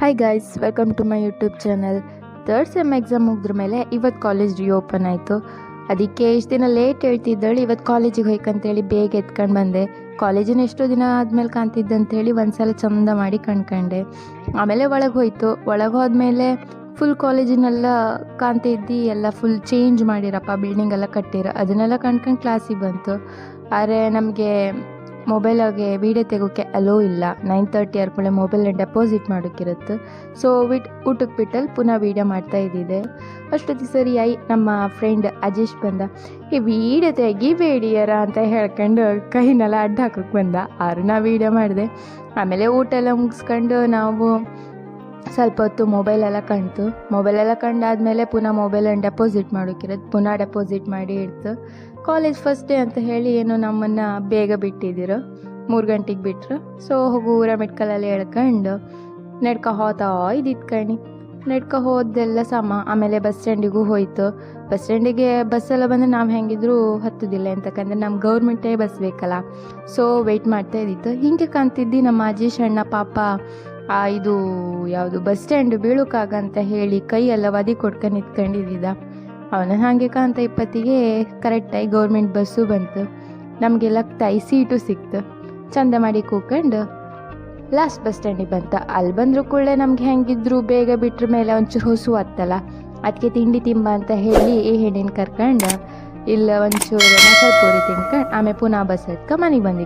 Hi guys, welcome to my YouTube channel. Third sem exam ಮುಗಿದ್ರ ಮೇಲೆ ಇವತ್ತು college reopen ಆಯಿತು. ಅದಕ್ಕೆ ಇಷ್ಟು ದಿನ ಲೇಟ್ ಹೇಳ್ತಿದ್ದಳು, ಇವತ್ತು ಕಾಲೇಜಿಗೆ ಹೋಯ್ಕಂತೇಳಿ ಬೇಗ ಎತ್ಕೊಂಡು ಬಂದೆ. ಕಾಲೇಜಿನ ಎಷ್ಟೋ ದಿನ ಆದಮೇಲೆ ಕಾಣ್ತಿದ್ದಂಥೇಳಿ ಒಂದು ಸಲ ಚಂದ ಮಾಡಿ ಕಣ್ಕಂಡೆ. ಆಮೇಲೆ ಒಳಗೆ ಹೋಯ್ತು. ಒಳಗೆ ಹೋದ್ಮೇಲೆ ಫುಲ್ ಕಾಲೇಜಿನೆಲ್ಲ ಕಾಣ್ತಿದ್ದು ಎಲ್ಲ ಫುಲ್ ಚೇಂಜ್ ಮಾಡಿರಪ್ಪ, ಬಿಲ್ಡಿಂಗ್ ಎಲ್ಲ ಕಟ್ಟಿರ. ಅದನ್ನೆಲ್ಲ ಕಣ್ಕೊಂಡು ಕ್ಲಾಸಿಗೆ ಬಂತು. ಆದರೆ ನಮಗೆ ಮೊಬೈಲಾಗೆ ವೀಡಿಯೋ ತೆಗೋಕ್ಕೆ ಅಲೋ ಇಲ್ಲ. 9:30 ಆದ್ಮೇಲೆ ಮೊಬೈಲ್ನ ಡೆಪಾಸಿಟ್ ಮಾಡೋಕ್ಕಿರುತ್ತೆ. ಸೊ ಊಟಕ್ಕೆ ಬಿಟ್ಟಲ್ಲಿ ಪುನಃ ವೀಡಿಯೋ ಮಾಡ್ತಾ ಇದ್ದಿದ್ದೆ. ಅಷ್ಟೊತ್ತಿ ಸರಿ ನಮ್ಮ ಫ್ರೆಂಡ್ ಅಜೇಶ್ ಬಂದ. ಈ ವೀಡಿಯೋ ತೆಗಿಬೇಡಿಯರ ಅಂತ ಹೇಳ್ಕೊಂಡು ಕೈನೆಲ್ಲ ಅಡ್ಡ ಹಾಕೋಕ್ಕೆ ಬಂದ. ಆರು ನಾ ವೀಡಿಯೋ ಮಾಡಿದೆ. ಆಮೇಲೆ ಊಟ ಎಲ್ಲ ಮುಗಿಸ್ಕೊಂಡು ನಾವು ಸ್ವಲ್ಪ ಹೊತ್ತು ಮೊಬೈಲೆಲ್ಲ ಕಂಡಾದ್ಮೇಲೆ ಪುನಃ ಮೊಬೈಲನ್ನು ಡೆಪಾಸಿಟ್ ಮಾಡೋಕ್ಕಿರೋದು. ಪುನಃ ಡೆಪಾಸಿಟ್ ಮಾಡಿ ಇಡ್ತು. ಕಾಲೇಜ್ ಫಸ್ಟ್ ಡೇ ಅಂತ ಹೇಳಿ ಏನು ನಮ್ಮನ್ನು ಬೇಗ ಬಿಟ್ಟಿದ್ದೀರು, 3 ಗಂಟೆಗೆ ಬಿಟ್ಟರು. ಸೊ ಹೋಗೂರ ಮೆಟ್ಕಲಲ್ಲಿ ಎಳ್ಕೊಂಡು ಹೋಗ್ತಾ ಇದ್ದಿತ್ತು ನಡ್ಕೊ ಹೋದೆಲ್ಲ ಸಮ. ಆಮೇಲೆ ಬಸ್ ಸ್ಟ್ಯಾಂಡಿಗೂ ಹೋಯ್ತು. ಬಸ್ ಸ್ಟ್ಯಾಂಡಿಗೆ ಬಸ್ಸೆಲ್ಲ ಬಂದರೆ ನಾವು ಹೆಂಗಿದ್ರು ಹತ್ತುದಿಲ್ಲ, ಅಂತಕಂದ್ರೆ ನಮ್ಮ ಗೌರ್ಮೆಂಟೇ ಬಸ್ ಬೇಕಲ್ಲ. ಸೊ ವೆಯ್ಟ್ ಮಾಡ್ತಾ ಇದ್ದಿತ್ತು. ಹಿಂಗೆ ಕಾಣ್ತಿದ್ದು ನಮ್ಮ ಅಜೇಶ್ ಅಣ್ಣ ಪಾಪ ಇದು ಯಾವುದು ಬಸ್ ಸ್ಟ್ಯಾಂಡ್ ಬೀಳೋಕ್ಕಾಗಂತ ಹೇಳಿ ಕೈಯೆಲ್ಲ ಒದಿ ಕೊಡ್ಕೊಂಡು ನಿಂತ್ಕೊಂಡಿದ್ದ. ಅವನ ಹಾಗೆ ಕಾಂತ 20ಗೆ ಕರೆಕ್ಟಾಗಿ ಗೌರ್ಮೆಂಟ್ ಬಸ್ಸು ಬಂತು. ನಮಗೆಲ್ಲ ಸೀಟು ಸಿಕ್ತು. ಚಂದ ಮಾಡಿ ಕೂತ್ಕೊಂಡು ಲಾಸ್ಟ್ ಬಸ್ ಸ್ಟ್ಯಾಂಡಿಗೆ ಬಂತ. ಅಲ್ಲಿ ಬಂದರೂ ಕೂಡ ನಮ್ಗೆ ಹೆಂಗಿದ್ರು ಬೇಗ ಬಿಟ್ರ ಮೇಲೆ ಒಂಚೂರು ಹೊಸು ಹತ್ತಲ್ಲ. ಅದಕ್ಕೆ ತಿಂಡಿ ತಿಂಬ ಅಂತ ಹೇಳಿ ಈ ಹೆಣ್ಣಿನ ಕರ್ಕೊಂಡು ಇಲ್ಲ ಒಂಚೂರು ಮಸಾಲೆ ಪೂರಿ ತಿನ್ಕೊಂಡು ಆಮೇಲೆ ಪುನಃ ಬಸ್ ಹತ್ಕೊಂಡು ಮನೆಗೆ ಬಂದಿತ್ತು.